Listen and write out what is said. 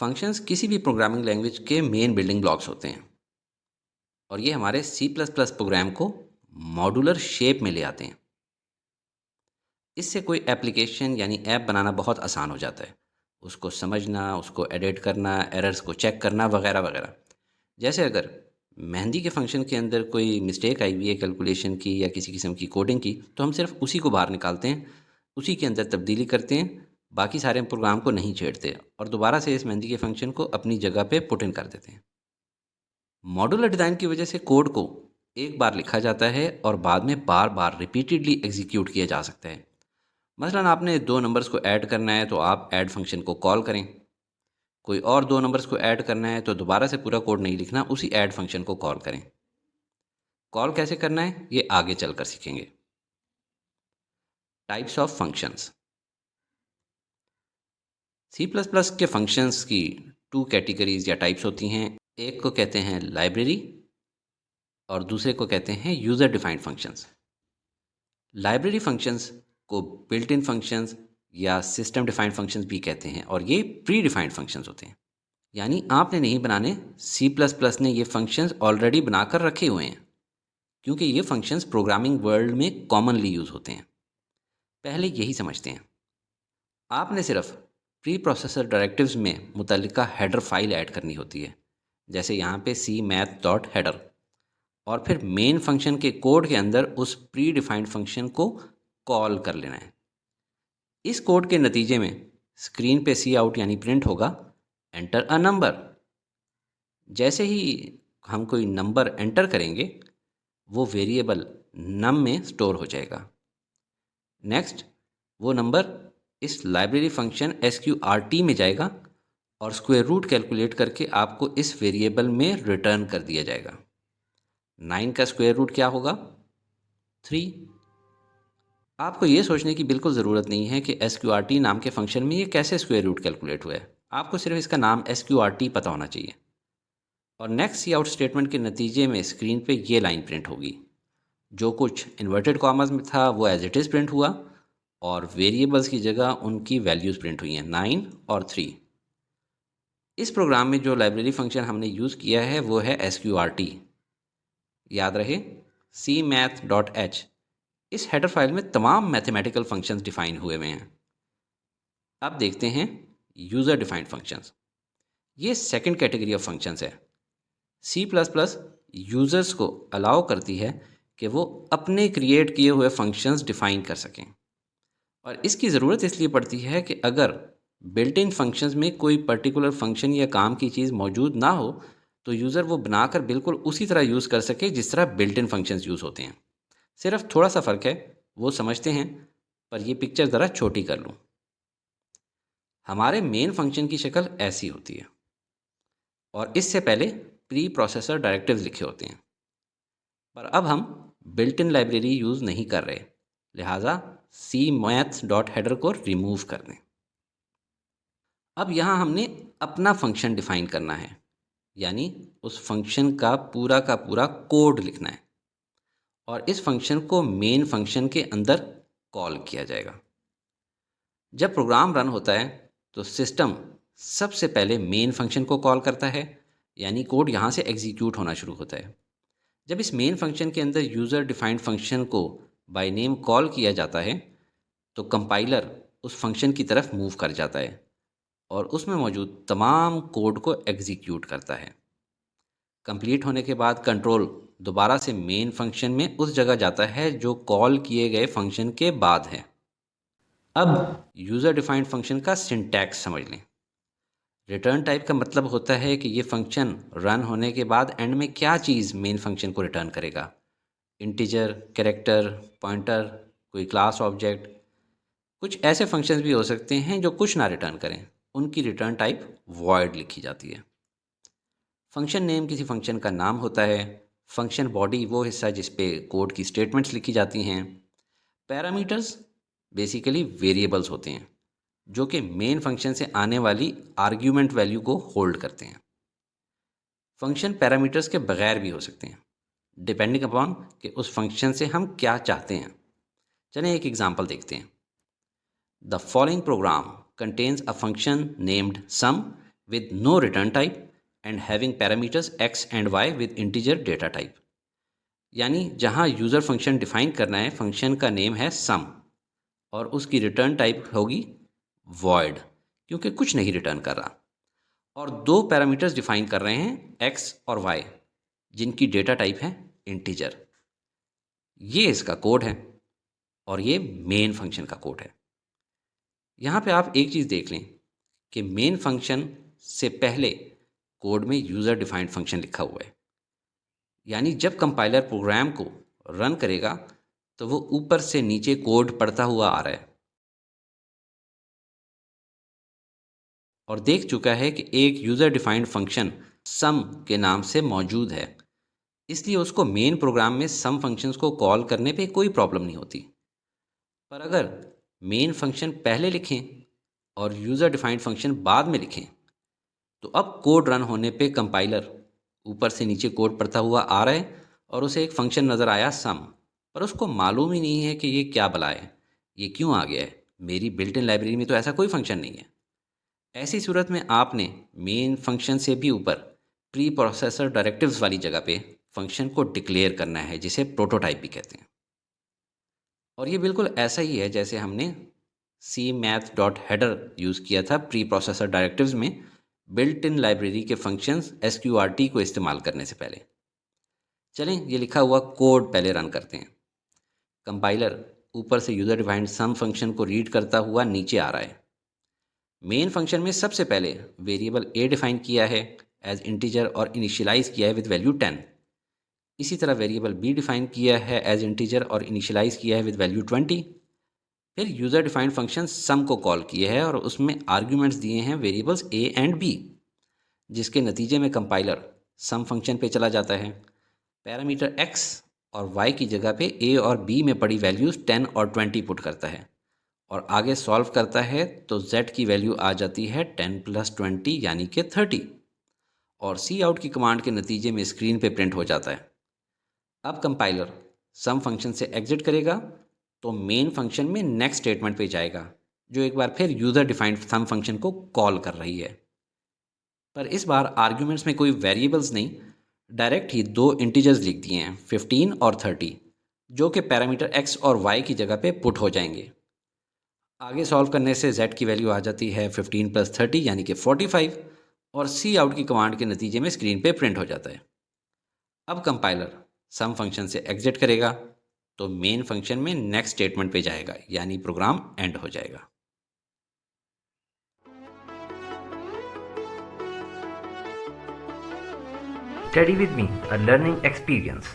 Functions किसी भी programming language के मेन बिल्डिंग ब्लॉक्स होते हैं और ये हमारे सी प्लस प्लस प्रोग्राम को मॉड्यूलर शेप में ले आते हैं। इससे कोई एप्लीकेशन यानी ऐप बनाना बहुत आसान हो जाता है। उसको समझना, उसको एडिट करना, एरर्स को चेक करना वगैरह वगैरह। जैसे अगर मेहंदी के फंक्शन के अंदर कोई मिस्टेक आई हुई है कैलकुलेशन की या किसी किस्म की कोडिंग की, तो हम सिर्फ उसी को बाहर निकालते हैं, उसी के अंदर तब्दीली करते हैं, बाकी सारे प्रोग्राम को नहीं छेड़ते और दोबारा से इस मेहंदी के फंक्शन को अपनी जगह पे पुट इन कर देते हैं। मॉड्यूलर डिज़ाइन की वजह से कोड को एक बार लिखा जाता है और बाद में बार बार रिपीटेडली एग्जीक्यूट किया जा सकता है। मसलन आपने दो नंबर्स को ऐड करना है तो आप ऐड फंक्शन को कॉल करें। कोई और दो नंबर्स को ऐड करना है तो दोबारा से पूरा कोड नहीं लिखना, उसी ऐड फंक्शन को कॉल करें। कॉल कैसे करना है ये आगे चलकर सीखेंगे। Types of functions. C plus plus के फंक्शंस की टू कैटेगरीज या टाइप्स होती हैं। एक को कहते हैं लाइब्रेरी और दूसरे को कहते हैं user defined functions. Library functions को बिल्ट इन फंक्शंस या सिस्टम डिफाइंड फंक्शंस भी कहते हैं और ये प्री डिफाइंड फंक्शंस होते हैं। यानी आपने नहीं बनाने, सी प्लस प्लस ने ये फंक्शंस ऑलरेडी बनाकर रखे हुए हैं, क्योंकि ये फंक्शंस प्रोग्रामिंग वर्ल्ड में कॉमनली यूज़ होते हैं। पहले यही समझते हैं। आपने सिर्फ प्री प्रोसेसर डायरेक्टिव्स में मुतल्लिका हेडर फाइल ऐड करनी होती है, जैसे यहाँ पे सी मैथ डॉट हेडर, और फिर मेन फंक्शन के कोड के अंदर उस प्री डिफाइंड फंक्शन को कॉल कर लेना है। इस कोड के नतीजे में स्क्रीन पे सी आउट यानी प्रिंट होगा एंटर अ नंबर। जैसे ही हम कोई नंबर एंटर करेंगे वो वेरिएबल नम में स्टोर हो जाएगा। नेक्स्ट वो नंबर इस लाइब्रेरी फंक्शन SQRT में जाएगा और स्क्वायर रूट कैलकुलेट करके आपको इस वेरिएबल में रिटर्न कर दिया जाएगा। 9 का स्क्वायर रूट क्या होगा? 3। आपको ये सोचने की बिल्कुल ज़रूरत नहीं है कि SQRT नाम के फंक्शन में ये कैसे स्क्वायर रूट कैलकुलेट हुआ है। आपको सिर्फ इसका नाम SQRT पता होना चाहिए। और नेक्स्ट सी आउट स्टेटमेंट के नतीजे में स्क्रीन पे ये लाइन प्रिंट होगी। जो कुछ इन्वर्टेड कॉमर्स में था वो एज इट इज़ प्रिंट हुआ और वेरिएबल्स की जगह उनकी वैल्यूज़ प्रिंट हुई हैं, 9 और 3। इस प्रोग्राम में जो लाइब्रेरी फंक्शन हमने यूज़ किया है वो है SQRT। याद रहे cmath.h। इस हेडर फाइल में तमाम मैथमेटिकल फंक्शंस डिफाइन हुए हुए हैं। अब देखते हैं यूज़र डिफाइंड फंक्शंस। ये सेकंड कैटेगरी ऑफ फंक्शंस है। सी प्लस प्लस यूज़र्स को अलाउ करती है कि वो अपने क्रिएट किए हुए फंक्शंस डिफ़ाइन कर सकें, और इसकी ज़रूरत इसलिए पड़ती है कि अगर बिल्ट इन फंक्शंस में कोई पर्टिकुलर फंक्शन या काम की चीज़ मौजूद ना हो तो यूज़र वो बनाकर बिल्कुल उसी तरह यूज़ कर सके जिस तरह बिल्ट इन फंक्शंस यूज़ होते हैं। सिर्फ थोड़ा सा फ़र्क है, वो समझते हैं, पर ये पिक्चर ज़रा छोटी कर लूँ। हमारे मेन फंक्शन की शक्ल ऐसी होती है और इससे पहले प्री प्रोसेसर डायरेक्टिव्स लिखे होते हैं, पर अब हम बिल्ट इन लाइब्रेरी यूज़ नहीं कर रहे, लिहाजा सी मैथ्स डॉट हेडर को रिमूव कर दें। अब यहाँ हमने अपना फंक्शन डिफ़ाइन करना है, यानी उस फंक्शन का पूरा कोड लिखना है और इस फंक्शन को मेन फंक्शन के अंदर कॉल किया जाएगा। जब प्रोग्राम रन होता है तो सिस्टम सबसे पहले मेन फंक्शन को कॉल करता है, यानी कोड यहाँ से एग्जीक्यूट होना शुरू होता है। जब इस मेन फंक्शन के अंदर यूज़र डिफाइंड फंक्शन को बाय नेम कॉल किया जाता है तो कंपाइलर उस फंक्शन की तरफ मूव कर जाता है और उसमें मौजूद तमाम कोड को एग्जीक्यूट करता है। कंप्लीट होने के बाद कंट्रोल दोबारा से मेन फंक्शन में उस जगह जाता है जो कॉल किए गए फंक्शन के बाद है। अब यूज़र डिफाइंड फंक्शन का सिंटैक्स समझ लें। रिटर्न टाइप का मतलब होता है कि ये फंक्शन रन होने के बाद एंड में क्या चीज़ मेन फंक्शन को रिटर्न करेगा। इंटीजर, कैरेक्टर, पॉइंटर, कोई क्लास ऑब्जेक्ट। कुछ ऐसे फंक्शंस भी हो सकते हैं जो कुछ ना रिटर्न करें, उनकी रिटर्न टाइप वॉइड लिखी जाती है। फंक्शन नेम किसी फंक्शन का नाम होता है। फंक्शन बॉडी वो हिस्सा जिस पे कोड की स्टेटमेंट्स लिखी जाती हैं। पैरामीटर्स बेसिकली वेरिएबल्स होते हैं जो कि मेन फंक्शन से आने वाली आर्ग्यूमेंट वैल्यू को होल्ड करते हैं। फंक्शन पैरामीटर्स के बगैर भी हो सकते हैं, डिपेंडिंग अपॉन कि उस फंक्शन से हम क्या चाहते हैं। चलें एक एग्जांपल देखते हैं। The following program contains a function named sum with no return type and having parameters x and y with integer data type। यानी जहाँ यूज़र फंक्शन डिफाइन करना है, फंक्शन का नेम है सम और उसकी रिटर्न टाइप होगी वॉइड, क्योंकि कुछ नहीं रिटर्न कर रहा, और दो पैरामीटर्स डिफाइन कर रहे हैं x और y, जिनकी डेटा टाइप है इंटीजर। ये इसका कोड है और ये मेन फंक्शन का कोड है। यहाँ पे आप एक चीज़ देख लें कि मेन फंक्शन से पहले कोड में यूज़र डिफाइंड फंक्शन लिखा हुआ है, यानी जब कंपाइलर प्रोग्राम को रन करेगा तो वो ऊपर से नीचे कोड पढ़ता हुआ आ रहा है और देख चुका है कि एक यूज़र डिफाइंड फंक्शन सम के नाम से मौजूद है, इसलिए उसको मेन प्रोग्राम में सम फंक्शंस को कॉल करने पे कोई प्रॉब्लम नहीं होती। पर अगर मेन फंक्शन पहले लिखें और यूज़र डिफाइंड फंक्शन बाद में लिखें तो अब कोड रन होने पे कंपाइलर ऊपर से नीचे कोड पढ़ता हुआ आ रहा है और उसे एक फंक्शन नज़र आया सम, पर उसको मालूम ही नहीं है कि ये क्या भला है, ये क्यों आ गया है, मेरी बिल्ट इन लाइब्रेरी में तो ऐसा कोई फंक्शन नहीं है। ऐसी सूरत में आपने मेन फंक्शन से भी ऊपर प्री प्रोसेसर डायरेक्टिव्स वाली जगह पे फंक्शन को डिक्लेयर करना है, जिसे प्रोटोटाइप भी कहते हैं। और ये बिल्कुल ऐसा ही है जैसे हमने cmath.header यूज़ किया था प्री प्रोसेसर डायरेक्टिव्स में बिल्ट इन लाइब्रेरी के फंक्शंस sqrt को इस्तेमाल करने से पहले। चलें ये लिखा हुआ कोड पहले रन करते हैं। कंपाइलर ऊपर से यूज़र डिफाइंड सम फंक्शन को रीड करता हुआ नीचे आ रहा है। मेन फंक्शन में सबसे पहले वेरिएबल a डिफाइन किया है एज इंटीजर और इनिशियलाइज किया है विद वैल्यू 10। इसी तरह वेरिएबल b डिफाइन किया है एज इंटीजर और इनिशियलाइज किया है विद वैल्यू 20। फिर यूज़र डिफाइंड फंक्शन सम को कॉल किया है और उसमें आर्ग्यूमेंट्स दिए हैं वेरिएबल्स a एंड b, जिसके नतीजे में कंपाइलर सम फंक्शन पे चला जाता है। पैरामीटर x और y की जगह पे a और b में पड़ी वैल्यूज़ 10 और 20 पुट करता है और आगे सॉल्व करता है तो z की वैल्यू आ जाती है 10 + 20 यानी कि 30, और सी आउट की कमांड के नतीजे में स्क्रीन पे प्रिंट हो जाता है। अब कंपाइलर सम फंक्शन से एग्जिट करेगा तो मेन फंक्शन में नेक्स्ट स्टेटमेंट पे जाएगा, जो एक बार फिर यूज़र डिफाइंड सम फंक्शन को कॉल कर रही है। पर इस बार आर्ग्यूमेंट्स में कोई वेरिएबल्स नहीं, डायरेक्ट ही दो इंटीजर्स लिख दिए हैं 15 और 30, जो कि पैरामीटर x और y की जगह पे पुट हो जाएंगे। आगे सॉल्व करने से z की वैल्यू आ जाती है 15 + 30 यानी कि 45, और सी आउट की कमांड के नतीजे में स्क्रीन पे प्रिंट हो जाता है। अब कंपाइलर सम फंक्शन से एग्जिट करेगा तो मेन फंक्शन में नेक्स्ट स्टेटमेंट पे जाएगा, यानी प्रोग्राम एंड हो जाएगा। Study with me, a learning experience.